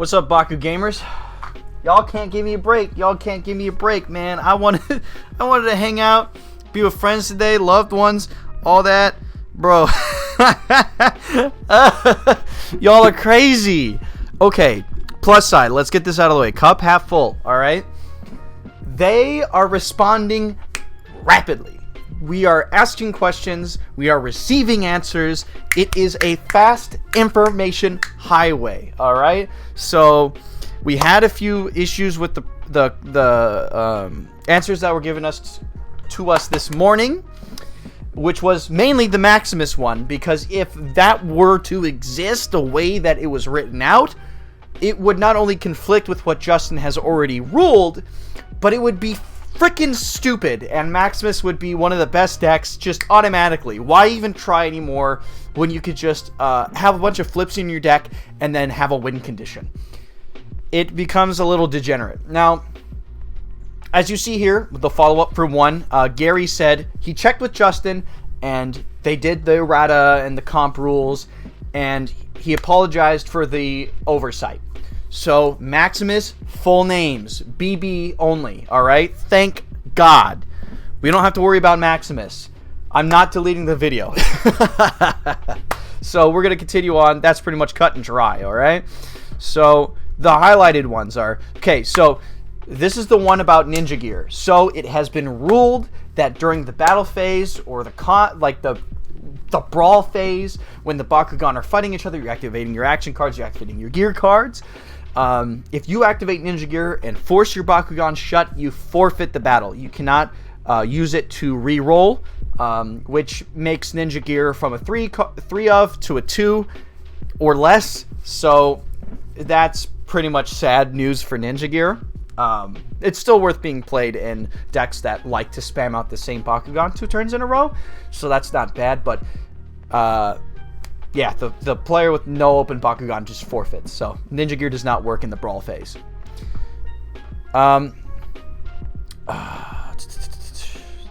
What's up, Baku gamers? Y'all can't give me a break. Y'all can't give me a break, man. I wanted to hang out, be with friends today, loved ones, all that, bro. Y'all are crazy. Okay, plus side. Let's get this out of the way. Cup half full. All right. They are responding rapidly. We are asking questions. We are receiving answers. It is a fast information highway. All right. So we had a few issues with the answers that were given to us this morning, which was mainly the Maximus one, because if that were to exist the way that it was written out, it would not only conflict with what Justin has already ruled, but it would be freaking stupid, and Maximus would be one of the best decks just automatically. Why even try anymore when you could just have a bunch of flips in your deck and then have a win condition? It becomes a little degenerate. Now, as you see here, the follow-up for one, Gary said he checked with Justin, and they did the errata and the comp rules, and he apologized for the oversight. So, Maximus, full names, BB only, alright? Thank God. We don't have to worry about Maximus. I'm not deleting the video. So, we're going to continue on. That's pretty much cut and dry, alright? So, the highlighted ones are... Okay, so, this is the one about Ninja Gear. So, it has been ruled that during the battle phase, or the brawl phase, when the Bakugan are fighting each other, you're activating your action cards, you're activating your gear cards. If you activate Ninja Gear and force your Bakugan shut, you forfeit the battle. You cannot use it to re-roll, which makes Ninja Gear from a 3 of to a 2 or less. So that's pretty much sad news for Ninja Gear. It's still worth being played in decks that like to spam out the same Bakugan 2 turns in a row, so that's not bad, but yeah, the player with no open Bakugan just forfeits, so Ninja Gear does not work in the brawl phase.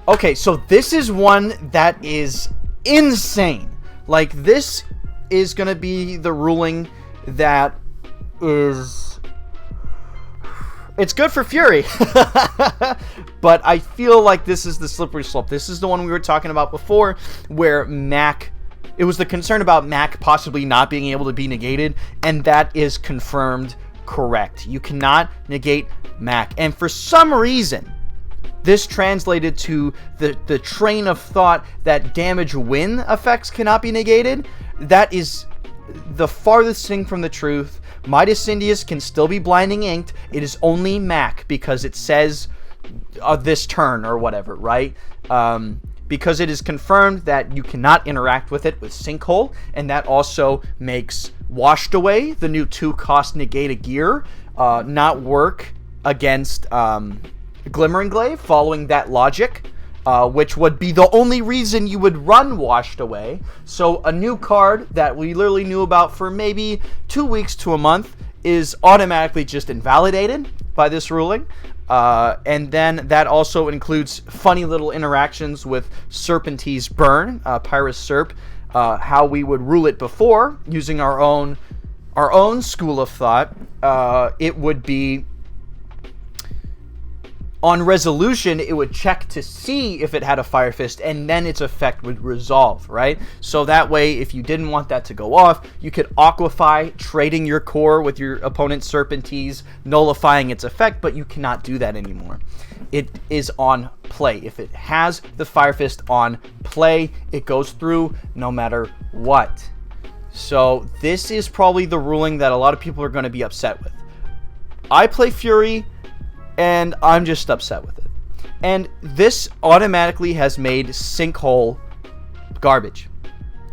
Okay, so this is one that is insane. Like, this is going to be the ruling that is... It's good for Fury, but I feel like this is the slippery slope. This is the one we were talking about before, where Mac... It was the concern about Mac possibly not being able to be negated, and that is confirmed correct. You cannot negate Mac. And for some reason, this translated to the train of thought that damage win effects cannot be negated. That is the farthest thing from the truth. Midas Indius can still be blinding inked. It is only Mac because it says this turn or whatever, right? Because it is confirmed that you cannot interact with it with Sinkhole, and that also makes Washed Away, the new 2-cost negate a gear, not work against Glimmering Glaive, following that logic, which would be the only reason you would run Washed Away. So a new card that we literally knew about for maybe 2 weeks to a month is automatically just invalidated by this ruling. And then that also includes funny little interactions with Serpentee's Burn, Pyrus Serp, how we would rule it before using our own school of thought. It would be on resolution, it would check to see if it had a Fire Fist, and then its effect would resolve, right? So that way, if you didn't want that to go off, you could Aquify, trading your core with your opponent's Serpentees, nullifying its effect, but you cannot do that anymore. It is on play. If it has the Fire Fist on play, it goes through no matter what. So this is probably the ruling that a lot of people are going to be upset with. I play Fury, and I'm just upset with it. And this automatically has made Sinkhole garbage.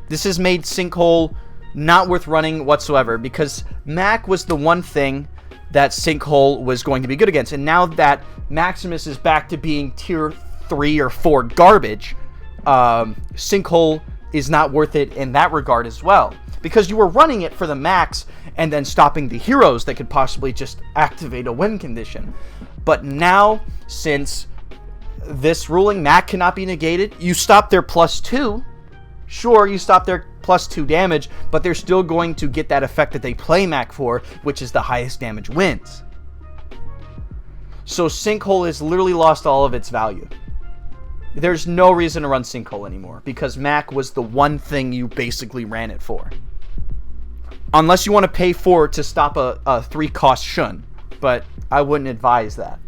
This has made Sinkhole not worth running whatsoever, because Mac was the one thing that Sinkhole was going to be good against. And now that Maximus is back to being tier 3 or 4 garbage, Sinkhole is not worth it in that regard as well. Because you were running it for the max and then stopping the heroes that could possibly just activate a win condition. But now, since this ruling, Mac cannot be negated, you stop their +2, Sure, you stop their +2 damage, but they're still going to get that effect that they play Mac for, which is the highest damage wins. So Sinkhole has literally lost all of its value. There's no reason to run Sinkhole anymore, because Mac was the one thing you basically ran it for. Unless you want to pay 4 to stop a 3-cost Shun, but I wouldn't advise that.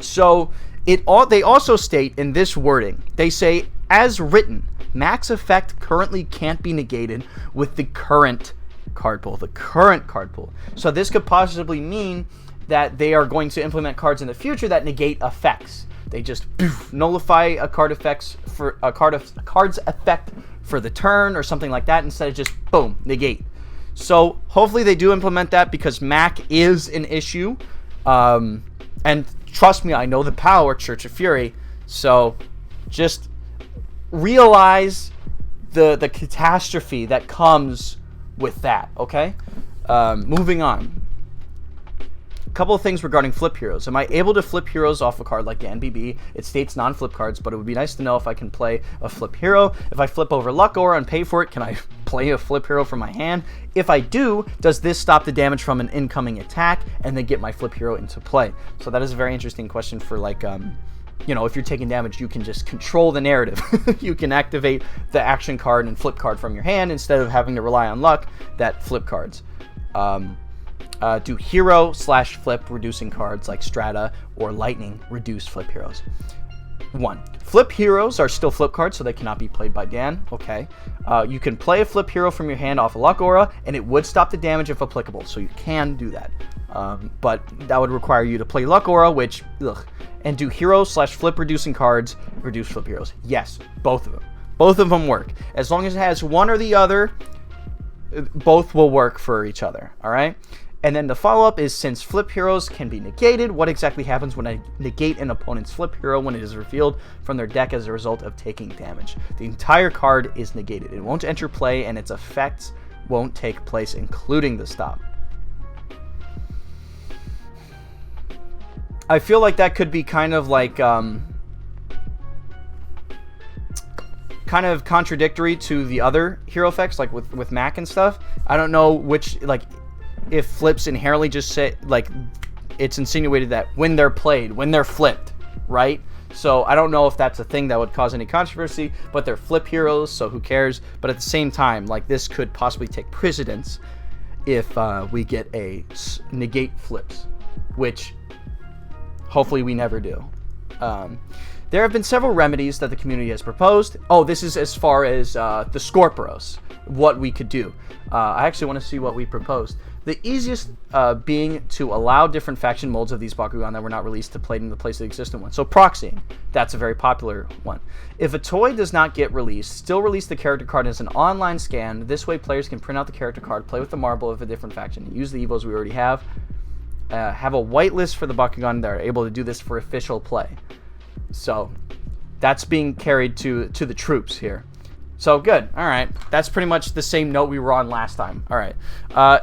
So they also state in this wording, they say, as written, Mac's effect currently can't be negated with the current card pool. So this could possibly mean that they are going to implement cards in the future that negate effects. They just nullify a card's effect for the turn or something like that, instead of just boom, negate. So hopefully they do implement that, because Mac is an issue. And trust me, I know the power, Church of Fury. So just realize the catastrophe that comes with that, okay? Moving on. A couple of things regarding flip heroes. Am I able to flip heroes off a card like the NBB? It states non-flip cards, but it would be nice to know if I can play a flip hero. If I flip over Luck Aura and pay for it, can I play a flip hero from my hand? If I do, does this stop the damage from an incoming attack and then get my flip hero into play? So that is a very interesting question for, like, you know, if you're taking damage, you can just control the narrative. You can activate the action card and flip card from your hand instead of having to rely on luck that flip cards. Do hero/flip reducing cards like Strata or Lightning reduce flip heroes? 1. Flip heroes are still flip cards, so they cannot be played by Dan. Okay. You can play a flip hero from your hand off a Luck Aura, and it would stop the damage if applicable, so you can do that. But that would require you to play Luck Aura, which, and do hero/flip reducing cards reduce flip heroes. Yes, both of them. Both of them work. As long as it has one or the other, both will work for each other, all right? And then the follow-up is, since flip heroes can be negated, what exactly happens when I negate an opponent's flip hero when it is revealed from their deck as a result of taking damage? The entire card is negated. It won't enter play, and its effects won't take place, including the stop. I feel like that could be kind of like, kind of contradictory to the other hero effects, like with Mac and stuff. I don't know which, like, if flips inherently just say, like, it's insinuated that when they're played, when they're flipped, right? So I don't know if that's a thing that would cause any controversy, but they're flip heroes, so who cares? But at the same time, like, this could possibly take precedence if we get a negate flips, which hopefully we never do. There have been several remedies that the community has proposed. Oh, this is as far as the Scorporos, what we could do. I actually want to see what we proposed. The easiest being to allow different faction molds of these Bakugan that were not released to play in the place of the existing one. So proxying, that's a very popular one. If a toy does not get released, still release the character card as an online scan. This way players can print out the character card, play with the marble of a different faction, and use the evos we already have. Have a whitelist for the Bakugan that are able to do this for official play. So that's being carried to the troops here. So good. All right. That's pretty much the same note we were on last time. All right.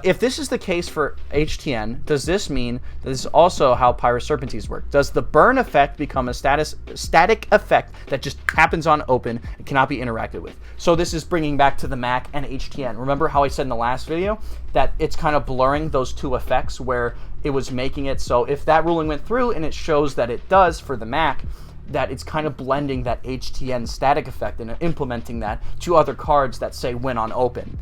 If this is the case for HTN, does this mean that this is also how Pyrus Serpentees work? Does the burn effect become a static effect that just happens on open and cannot be interacted with? So this is bringing back to the Mac and HTN. Remember how I said in the last video that it's kind of blurring those two effects where it was making it so if that ruling went through and it shows that it does for the Mac, that it's kind of blending that HTN static effect and implementing that to other cards that say win on open.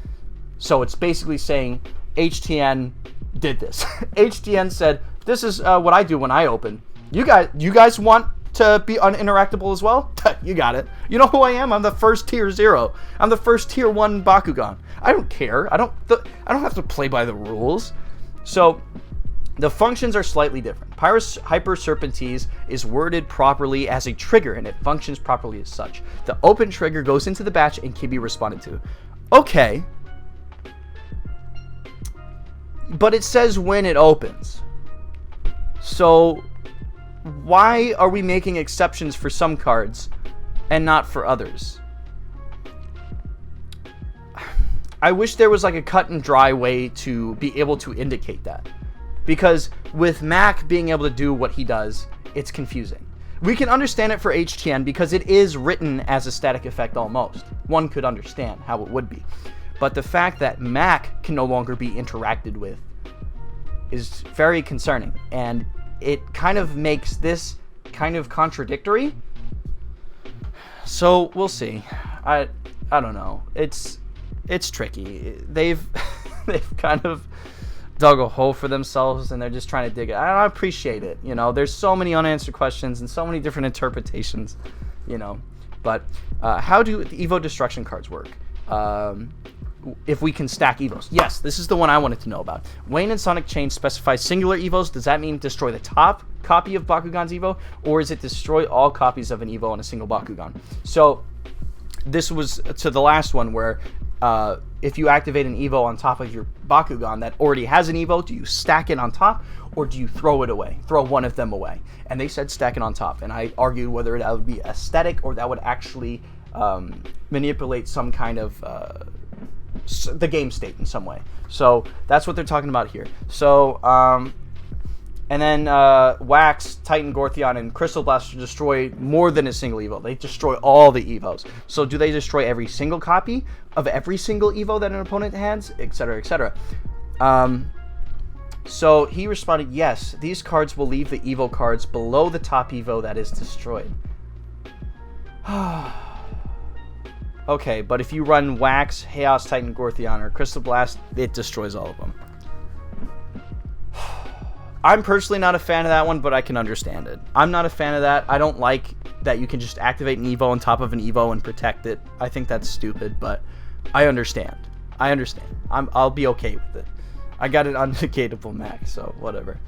So it's basically saying HTN did this. HTN said, this is what I do when I open. You guys want to be uninteractable as well? You got it. You know who I am? I'm the first tier 0. I'm the first tier 1 Bakugan. I don't care. I don't have to play by the rules. So the functions are slightly different. Pyrus Hyper Serpentees is worded properly as a trigger, and it functions properly as such. The open trigger goes into the batch and can be responded to. Okay. But it says when it opens. So why are we making exceptions for some cards and not for others? I wish there was like a cut and dry way to be able to indicate that. Because with Mac being able to do what he does, it's confusing. We can understand it for HTN because it is written as a static effect almost. One could understand how it would be. But the fact that Mac can no longer be interacted with is very concerning. And it kind of makes this kind of contradictory. So we'll see. I don't know. It's tricky. They've kind of dug a hole for themselves and they're just trying to dig it. I appreciate it. You know, there's so many unanswered questions and so many different interpretations, you know. But how do the Evo destruction cards work? If we can stack Evos. Yes, this is the one I wanted to know about. Wayne and Sonic Change specify singular Evos. Does that mean destroy the top copy of Bakugan's Evo? Or is it destroy all copies of an Evo on a single Bakugan? So this was to the last one where if you activate an Evo on top of your Bakugan that already has an Evo, do you stack it on top or do you throw it away? Throw one of them away. And they said stack it on top. And I argued whether that would be aesthetic or that would actually manipulate some kind of the game state in some way. So that's what they're talking about here. So and then Wax, Titan, Gortheon, and Crystal Blaster destroy more than a single Evo. They destroy all the Evos. So do they destroy every single copy of every single Evo that an opponent has, etc., etc.? So he responded, yes, these cards will leave the Evo cards below the top Evo that is destroyed. Okay, but if you run Wax, Haos, Titan, Gortheon, or Crystal Blast, it destroys all of them. I'm personally not a fan of that one, but I can understand it. I'm not a fan of that. I don't like that you can just activate an Evo on top of an Evo and protect it. I think that's stupid, but I understand. I'll be okay with it. I got an unnegatable max, so whatever.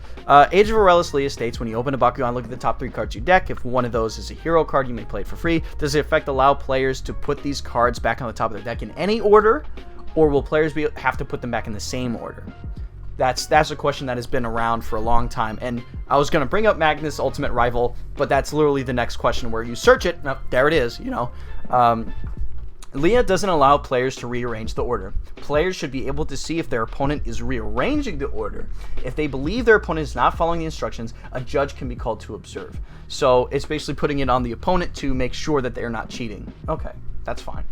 Age of Aurelus Leah states, when you open a Bakugan, look at the top 3 cards you deck. If one of those is a hero card, you may play it for free. Does the effect allow players to put these cards back on the top of their deck in any order, or will players have to put them back in the same order? That's a question that has been around for a long time, and I was going to bring up Magnus Ultimate Rival, but that's literally the next question where you search it. Oh, there it is, you know. Leah doesn't allow players to rearrange the order. Players should be able to see if their opponent is rearranging the order. If they believe their opponent is not following the instructions, a judge can be called to observe. So it's basically putting it on the opponent to make sure that they're not cheating. Okay, that's fine.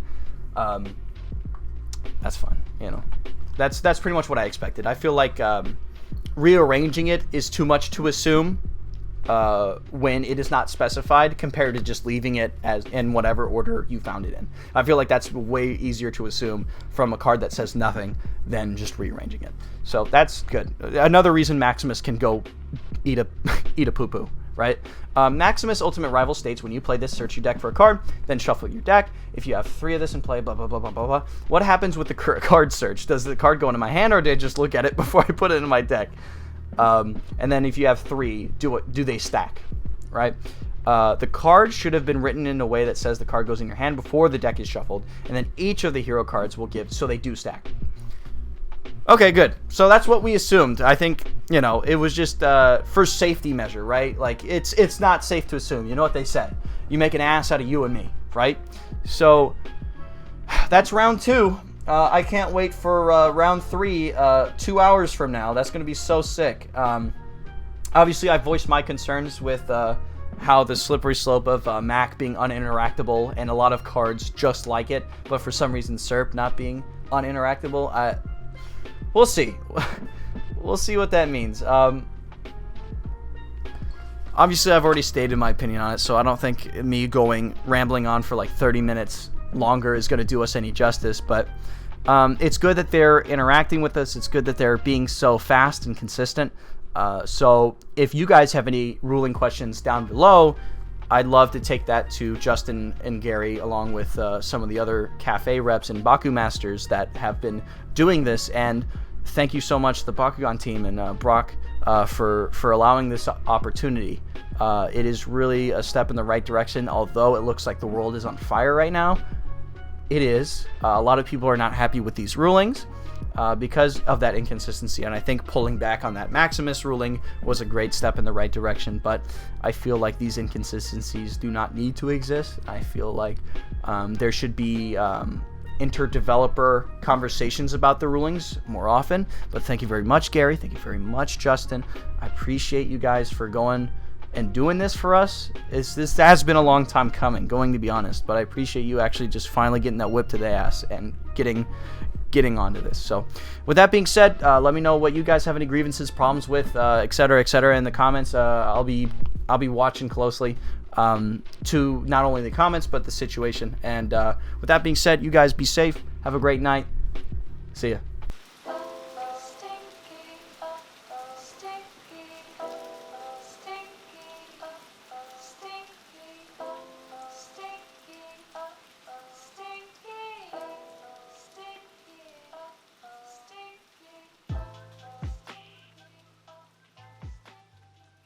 That's fine, you know. That's pretty much what I expected. I feel like rearranging it is too much to assume when it is not specified compared to just leaving it as in whatever order you found it in. I feel like that's way easier to assume from a card that says nothing than just rearranging it. So that's good. Another reason Maximus can go eat a poo-poo, right? Maximus Ultimate Rival states, when you play this, search your deck for a card, then shuffle your deck. If you have 3 of this in play, blah, blah, blah, blah, blah, blah. What happens with the card search? Does the card go into my hand, or do I just look at it before I put it in my deck? And then if you have 3, do they stack, right? The card should have been written in a way that says the card goes in your hand before the deck is shuffled, and then each of the hero cards will give, so they do stack. Okay, good. So that's what we assumed. I think, you know, it was just for safety measure, right? Like, it's not safe to assume. You know what they said. You make an ass out of you and me, right? So that's round 2. I can't wait for round 3, 2 hours from now. That's going to be so sick. Obviously, I voiced my concerns with how the slippery slope of Mac being uninteractable and a lot of cards just like it, but for some reason SERP not being uninteractable. We'll see. We'll see what that means. Obviously, I've already stated my opinion on it, so I don't think me rambling on for like 30 minutes longer is going to do us any justice, but it's good that they're interacting with us. It's good that they're being so fast and consistent. So if you guys have any ruling questions down below, I'd love to take that to Justin and Gary, along with some of the other cafe reps and Bakumasters that have been doing this. And thank you so much, the Bakugan team and Brock, for allowing this opportunity. It is really a step in the right direction, although it looks like the world is on fire right now. It is. A lot of people are not happy with these rulings because of that inconsistency, and I think pulling back on that Maximus ruling was a great step in the right direction, but I feel like these inconsistencies do not need to exist. I feel like there should be inter-developer conversations about the rulings more often. But thank you very much, Gary. Thank you very much, Justin. I appreciate you guys for going and doing this for us. This has been a long time coming, going to be honest, but I appreciate you actually just finally getting that whip to the ass and getting onto this. So with that being said, let me know what you guys have any grievances, problems with, etc., in the comments. I'll be watching closely to not only the comments but the situation. And with that being said, you guys be safe, have a great night, see ya.